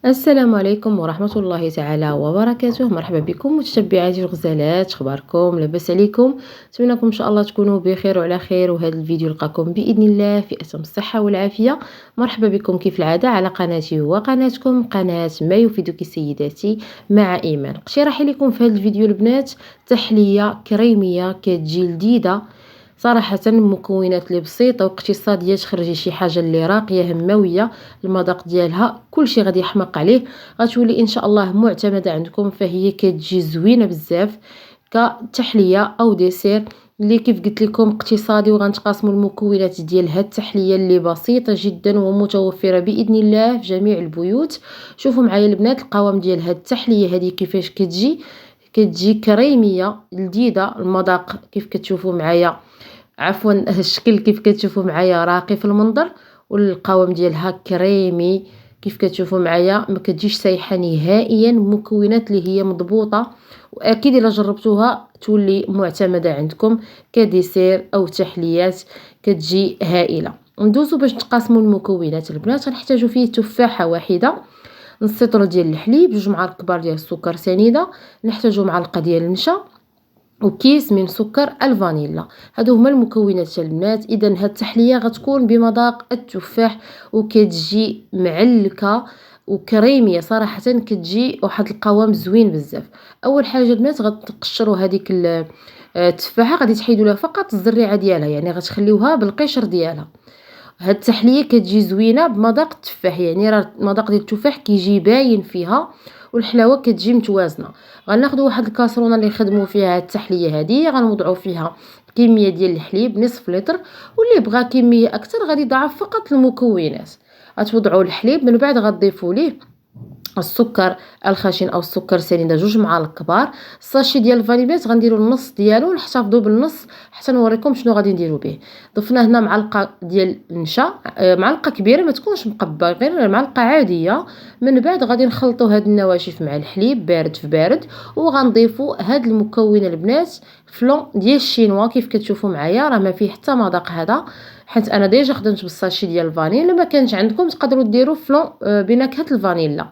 السلام عليكم ورحمة الله تعالى وبركاته. مرحبا بكم متتبعاتي الغزالات، اخباركم؟ لاباس عليكم؟ نتمنىكم ان شاء الله تكونوا بخير وعلى خير، وهذا الفيديو لقاكم باذن الله في اتم الصحة والعافية. مرحبا بكم كيف العادة على قناتي وقناتكم قناة ما يفيدك سيداتي مع ايمان. اقتراحي لكم في هذا الفيديو البنات تحلية كريمية كتجي لذيذة صراحة، مكونات اللي بسيطة واقتصادية، تخرجي شي حاجة اللي راقية هموية، المذاق ديالها كلشي غادي يحمق عليه، غتولي ان شاء الله معتمدة عندكم. فهي كتجي زوينة بزاف كتحلية او ديسير اللي كيف قلت لكم اقتصادي، وغنتقاسموا المكونات ديال هاد التحلية اللي بسيطة جدا ومتوفرة باذن الله في جميع البيوت. شوفوا معايا البنات القوام ديال هاد التحلية هذه كيفاش كتجي كريمية لذيذة، المذاق كيف كتشوفوا معايا، عفوا الشكل كيف كتشوفوا معايا راقي في المنظر، والقوام ديالها كريمي كيف كتشوفوا معايا، ما كتجيش سايحه نهائيا، مكونات اللي هي مضبوطه، واكيد الا جربتوها تولي معتمده عندكم كديسير او تحليات، كتجي هائله. ندوزو باش نتقاسموا المكونات البنات. غنحتاجو فيه تفاحه واحده، نص لتر ديال الحليب، 2 معالق كبار ديال السكر سنيده، نحتاجو معلقه ديال النشا وكيس من سكر الفانيلا. هادو هما المكونات البنات. اذا هاد التحليه غتكون بمذاق التفاح وكتجي معلكه وكريميه صراحه، كتجي واحد القوام زوين بزاف. اول حاجه البنات غتقشروا هذيك التفاحه، غادي تحيدوا لها فقط الزريعه ديالها، يعني غتخليوها بالقشر ديالها. هاد التحليه كتجي زوينه بمذاق التفاح، يعني راه المذاق ديال التفاح كيجي باين فيها، والحلاوه كتجي متوازنه. غناخذوا واحد الكاسرونه اللي نخدموا فيها هاد التحليه هذه، غنوضعوا فيها كميه ديال الحليب نصف لتر، واللي بغى كميه اكثر غادي يضاعف فقط المكونات. غتوضعوا الحليب، من بعد غتضيفوا ليه السكر الخشن او السكر سنيده 2 معالق كبار. الساشي ديال الفانيليات غنديروا النص ديالو، نحتفظوا بالنص حتى نوريكم شنو غادي نديروا به. ضفنا هنا معلقه ديال النشا، معلقه كبيره ما تكونش مقبه، غير معلقه عاديه. من بعد غادي نخلطوا هاد النواشف مع الحليب بارد في بارد، وغنضيفوا هاد المكون البنات فلون ديال الشينوا كيف كتشوفوا معايا، راه ما فيه حتى مذاق هذا، حيت انا ديجا خدمت بالساشي ديال الفانيلا. ما كانش عندكم تقدروا ديروا فلون بنكهه الفانيلا.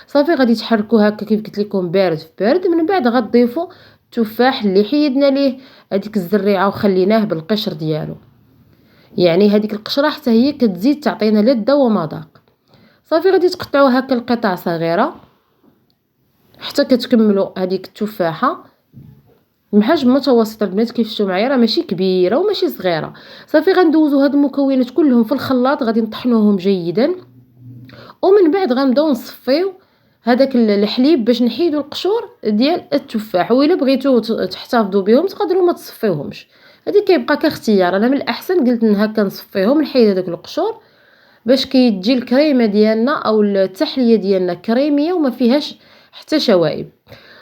صافي غادي تحركوا هكا كيف قلت لكم بارد في بارد. من بعد غتضيفوا التفاح اللي حيدنا ليه هذيك الزريعه وخليناه بالقشر ديالو، يعني هذيك القشره حتى هي كتزيد تعطينا لذه ومذاق. صافي غادي تقطعوا هكا القطع صغيره حتى كتكملوا هذيك التفاحه بحجم متوسط البنات، كيف شفتوا معايا راه ماشي كبيره وماشي صغيره. صافي غندوزوا هاد المكونات كلهم في الخلاط، غادي نطحنوهم جيدا، ومن بعد غنبداو نصفيو هذاك الحليب باش نحيدوا القشور ديال التفاح. والا بغيتو تحتفظوا بهم تقدروا ما تصفيوهمش، هذه كيبقى كاختيار. انا من الاحسن قلت هكا نصفيهم نحيد هذاك القشور باش كيتجي الكريمه ديالنا او التحليه ديالنا كريميه وما فيهاش حتى شوائب.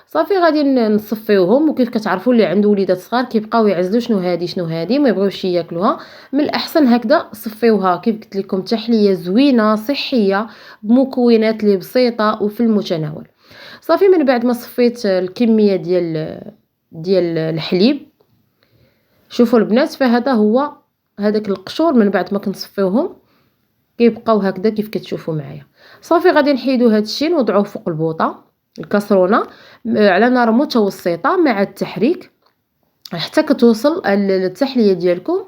صافي غادي نصفيوهم، وكيف كتعرفوا اللي عنده وليدات صغار كيبقاو يعزلوا شنو هذه ما يبغيوش ياكلوها. من الاحسن هكذا صفيوها. كيف قلت لكم تحليه زوينه صحيه بمكونات اللي بسيطه وفي المتناول. صافي من بعد ما صفيت الكميه ديال الحليب، شوفوا البنات، فهذا هو هذاك القشور من بعد ما كنصفيوهم كيبقاو هكذا كيف كتشوفوا معايا. صافي غادي نحيدوا هذا الشيء نوضعوه فوق البوطه الكاسرونه على نار متوسطه مع التحريك حتى كتوصل التحليه ديالكم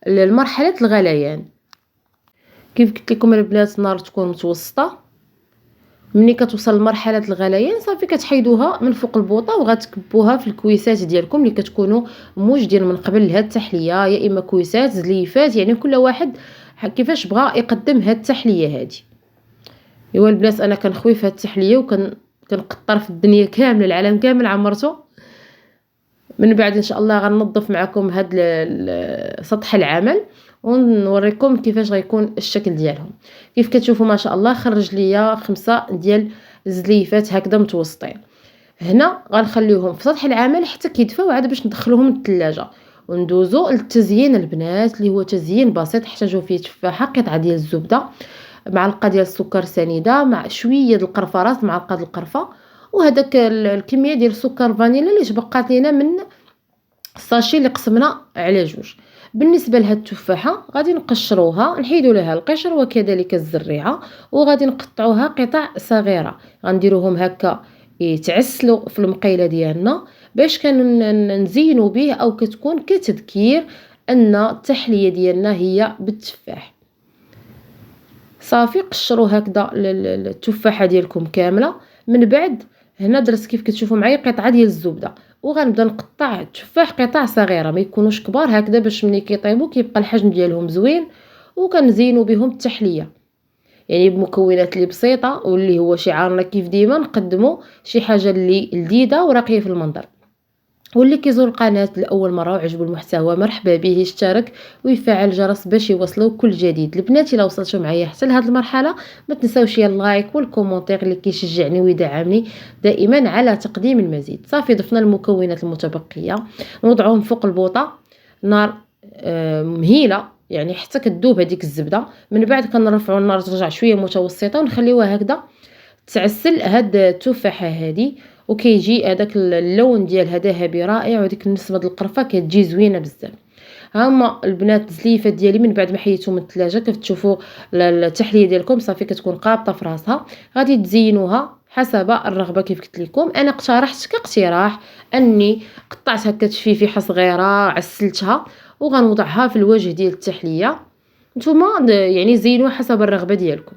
لمرحله الغليان. كيف قلت لكم البنات النار تكون متوسطه. ملي كتوصل لمرحله الغليان صافي كتحيدوها من فوق البوطه وغتكبوها في الكويسات ديالكم اللي كتكونوا موجدين من قبل لهاد التحليه، يا اما كويسات زليفات، يعني كل واحد كيفاش بغى يقدم هاد التحليه هذه. ايوا البنات انا كنخوي في هاد التحليه كنقطر في الدنيا كامله، العالم كامل عمرته. من بعد ان شاء الله غننظف معكم هاد سطح العمل ونوريكم كيفاش غيكون الشكل ديالهم. كيف كتشوفوا ما شاء الله خرج ليا 5 ديال الزليفات هكذا متوسطين. هنا غنخليوهم في سطح العمل حتى كيدفاو عاد باش ندخلوهم للثلاجه. وندوزو للتزيين البنات اللي هو تزيين بسيط. احتاجوا فيه تفاحه، قطعه ديال الزبده، معلقه ديال السكر سنيده مع شويه ديال القرفه، راس معلقه ديال القرفه، وهذاك الكميه ديال السكر فانيلا اللي تبقات لينا من الساشي اللي قسمنا على جوج. بالنسبه لهاد التفاحه غادي نقشروها، نحيدوا لها القشر وكذلك الزريعه، وغادي نقطعوها قطع صغيره، غنديروهم هكا يتعسلوا في المقيله ديالنا باش نزينوا به، او كتكون كتذكير ان التحليه ديالنا هي بالتفاح. صافي قشروا هكذا التفاحه ديالكم كامله. من بعد هنا درت كيف كتشوفوا معايا قطعه ديال الزبده، وغنبدا نقطع التفاح قطع صغيره، ما يكونوش كبار هكذا باش ملي كيطيبوا كيبقى الحجم ديالهم زوين، وكنزينوا بهم التحليه يعني بمكونات اللي بسيطه، واللي هو شعارنا كيف ديما نقدموا شي حاجه اللي لذيذه وراقيه في المنظر. واللي كيزور القناه لاول مره وعجبو المحتوى مرحبا به يشترك ويفعل الجرس باش يوصلوا كل جديد. البنات الا وصلتوا معايا حتى لهاد المرحله ما تنساوش اللايك والكومونتير اللي كيشجعني ويدعمني دائما على تقديم المزيد. صافي ضفنا المكونات المتبقيه، نوضعوهم فوق البوطه، نار مهيله يعني حتى كتذوب هذيك الزبده. من بعد كنرفعوا النار ترجع شويه متوسطه ونخليوها هكذا تعسل هاد التفاحه هذه، وكيجي هذاك اللون ديالها ذهبي رائع، وديك النسمه د القرفه كتجي زوينه بزاف. ها هما البنات الزليفات ديالي من بعد ما حيدتهم من الثلاجه. كيف تشوفوا التحليه ديالكم صافي كتكون قابطه في راسها، غادي تزينوها حسب الرغبه. كيف قلت لكم انا اقترحت كاقتراح اني قطعت هكا تفيفيحه صغيره عسلتها وغنوضعها في الوجه ديال التحليه. نتوما يعني زينوها حسب الرغبه ديالكم.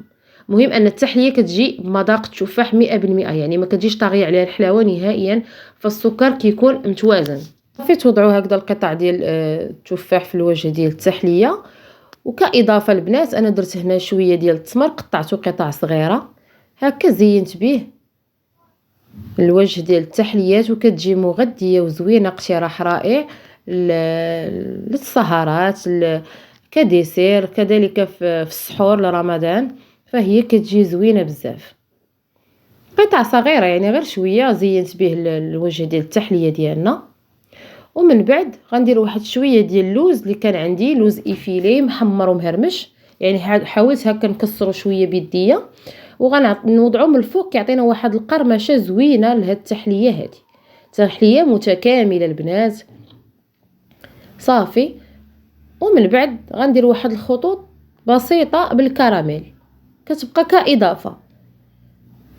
مهم ان التحليه كتجي بمذاق التفاح 100%، يعني ما كتجيش طاغيه عليها الحلاوه نهائيا، فالسكر كيكون متوازن. صافي توضعوا هكذا القطع ديال التفاح في الوجه ديال التحليه. وكاضافه البنات انا درت هنا شويه ديال التمر قطعته قطع صغيره هكا، زينت به الوجه ديال التحليات، وكتجي مغذيه وزوينه، اقتراح رائع للسهرات كديسير، كذلك في السحور لرمضان، فهي كتجي زوينه بزاف. قطع صغيره يعني غير شويه زينت به الوجه ديال التحليه ديالنا. ومن بعد غندير واحد شويه ديال اللوز اللي كان عندي، لوز ايفيلي محمر ومهرمش، يعني حاولت هكا نكسرو شويه بيديا وغنوضعو من الفوق كيعطينا واحد القرمشه زوينه لهاد التحليه. هذه تحليه متكامله البنات. صافي ومن بعد غندير واحد الخطوط بسيطه بالكراميل كتبقى كاضافه.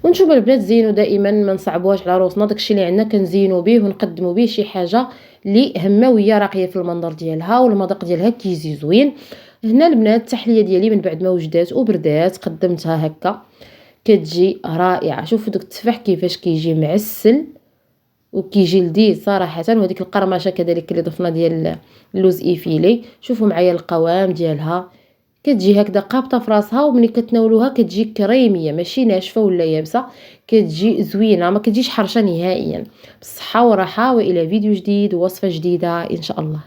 ونشوف البنات زينوا دائما ما نصعبوهاش على روسنا، داكشي اللي عندنا كنزينوا به ونقدموا به شي حاجه اللي همويه راقيه في المنظر ديالها والمذاق ديالها كيجي زوين. هنا البنات التحليه ديالي من بعد ما وجدات وبردات قدمتها هكا كتجي رائعه. شوفوا داك التفاح كيفاش كيجي معسل وكيجي لذيذ صراحه، وهذيك القرمشه كذلك اللي ضفنا ديال اللوز ايفيلي. شوفوا معايا القوام ديالها كتجي هكذا قابطه في راسها، وملي كتناولوها كتجي كريميه ماشي ناشفه ولا يابسه، كتجي زوينه ما كتجيش حرشه نهائيا. بالصحه والراحه، والى فيديو جديد ووصفه جديده ان شاء الله.